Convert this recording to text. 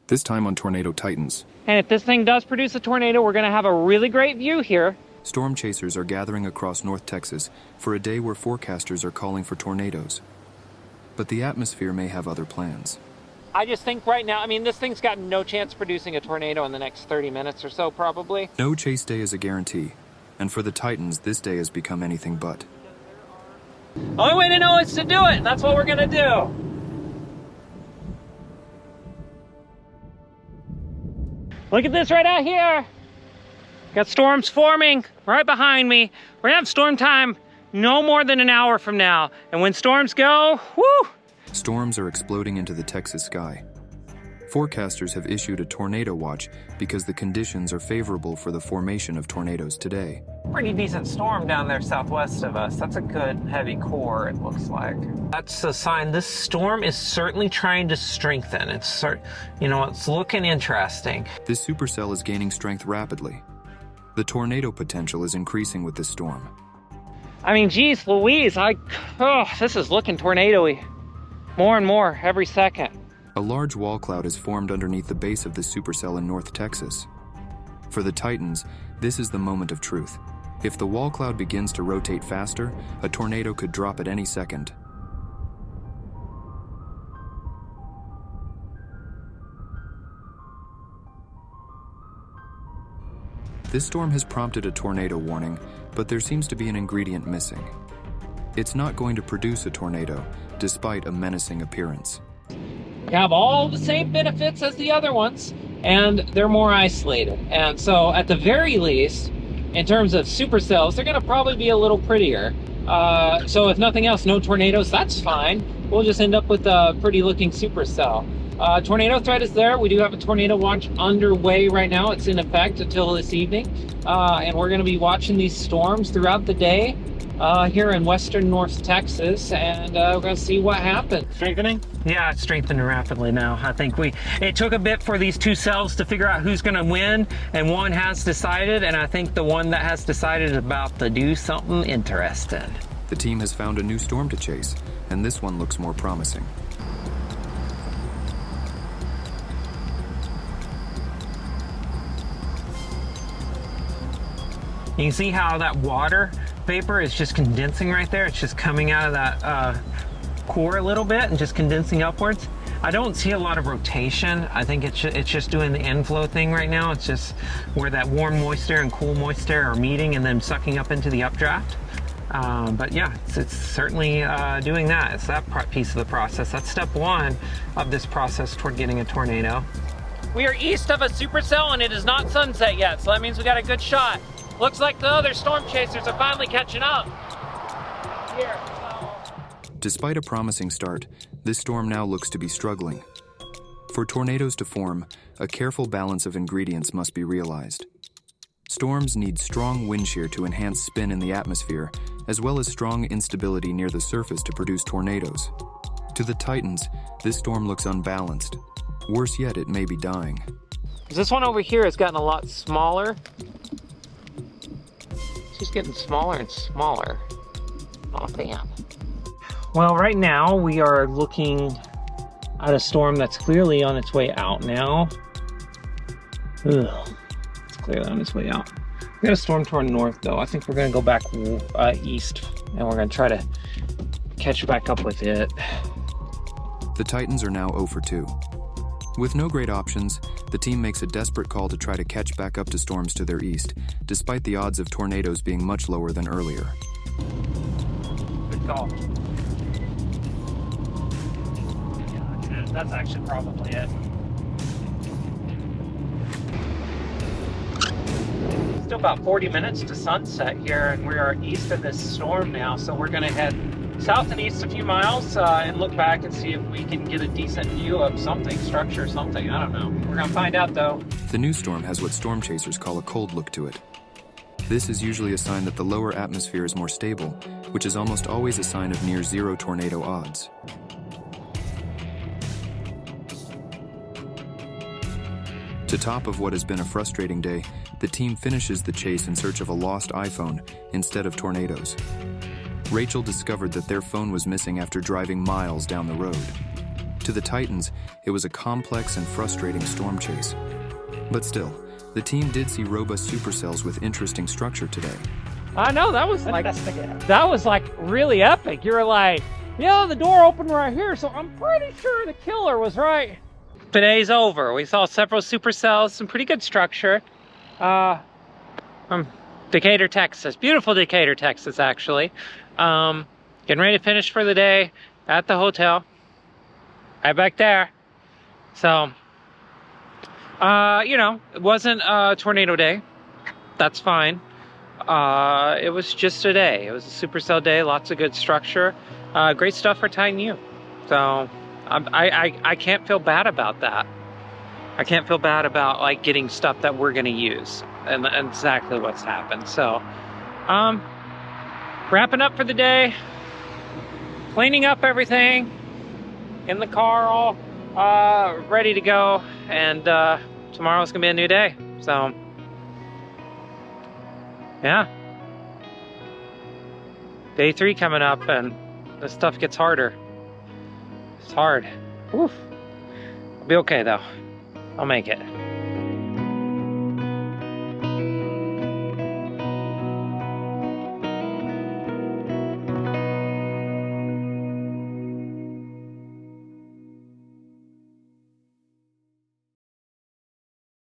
this time on Tornado Titans. And if this thing does produce a tornado, we're going to have a really great view here. Storm chasers are gathering across North Texas for a day where forecasters are calling for tornadoes. But the atmosphere may have other plans. I just think right now, this thing's got no chance of producing a tornado in the next 30 minutes or so, probably. No chase day is a guarantee, and for the Titans, this day has become anything but. The only way to know is to do it, and that's what we're going to do. Look at this right out here. Got storms forming right behind me. We're gonna have storm time no more than an hour from now. And when storms go, whoo! Storms are exploding into the Texas sky. Forecasters have issued a tornado watch because the conditions are favorable for the formation of tornadoes today. Pretty decent storm down there southwest of us. That's a good heavy core, it looks like. That's a sign this storm is certainly trying to strengthen. It's looking interesting. This supercell is gaining strength rapidly. The tornado potential is increasing with this storm. Geez Louise, this is looking tornado-y. More and more every second. A large wall cloud is formed underneath the base of this supercell in North Texas. For the Titans, this is the moment of truth. If the wall cloud begins to rotate faster, a tornado could drop at any second. This storm has prompted a tornado warning, but there seems to be an ingredient missing. It's not going to produce a tornado, despite a menacing appearance. Have all the same benefits as the other ones, and they're more isolated. And so at the very least, in terms of supercells, they're going to probably be a little prettier. So if nothing else, no tornadoes, that's fine. We'll just end up with a pretty looking supercell. Tornado threat is there. We do have a tornado watch underway right now. It's in effect until this evening. And we're going to be watching these storms throughout the day here in western North Texas, and we're going to see what happens. Strengthening? Yeah, it's strengthening rapidly now. I think it took a bit for these two cells to figure out who's going to win, and one has decided, and I think the one that has decided is about to do something interesting. The team has found a new storm to chase, and this one looks more promising. You can see how that water vapor is just condensing right there. It's just coming out of that core a little bit and just condensing upwards. I don't see a lot of rotation. I think it's just doing the inflow thing right now. It's just where that warm moisture and cool moisture are meeting and then sucking up into the updraft. But yeah, it's certainly doing that. It's that piece of the process. That's step one of this process toward getting a tornado. We are east of a supercell and it is not sunset yet, so that means we got a good shot. Looks like the other storm chasers are finally catching up. Here. Despite a promising start, this storm now looks to be struggling. For tornadoes to form, a careful balance of ingredients must be realized. Storms need strong wind shear to enhance spin in the atmosphere, as well as strong instability near the surface to produce tornadoes. To the Titans, this storm looks unbalanced. Worse yet, it may be dying. This one over here has gotten a lot smaller. It's just getting smaller and smaller. Not a fan. Well, right now we are looking at a storm that's clearly on its way out now. Ugh. It's clearly on its way out. We got a storm to our north though. I think we're gonna go back east and we're gonna try to catch back up with it. The Titans are now 0 for 2. With no great options, the team makes a desperate call to try to catch back up to storms to their east, despite the odds of tornadoes being much lower than earlier. Good call. Yeah, that's actually probably it. Still about 40 minutes to sunset here, and we are east of this storm now, so we're gonna head south and east a few miles and look back and see if we can get a decent view of something, structure, something, I don't know. We're gonna find out though. The new storm has what storm chasers call a cold look to it. This is usually a sign that the lower atmosphere is more stable, which is almost always a sign of near zero tornado odds. To top of what has been a frustrating day, the team finishes the chase in search of a lost iPhone instead of tornadoes. Rachel discovered that their phone was missing after driving miles down the road. To the Titans, it was a complex and frustrating storm chase. But still, the team did see robust supercells with interesting structure today. I know, that was like really epic. You were like, yeah, the door opened right here, so I'm pretty sure the killer was right. Today's over. We saw several supercells, some pretty good structure. From Decatur, Texas. Beautiful Decatur, Texas, actually. Getting ready to finish for the day at the hotel. Right back there. So, you know, it wasn't a tornado day. That's fine. It was just a day. It was a supercell day, lots of good structure. Great stuff for tying you. So, I can't feel bad about that. I can't feel bad about like getting stuff that we're gonna use and exactly what's happened. So, wrapping up for the day, cleaning up everything in the car, all ready to go, and tomorrow's gonna be a new day. So, yeah, day 3 coming up, and this stuff gets harder. It's hard. Oof. I'll be okay though. I'll make it.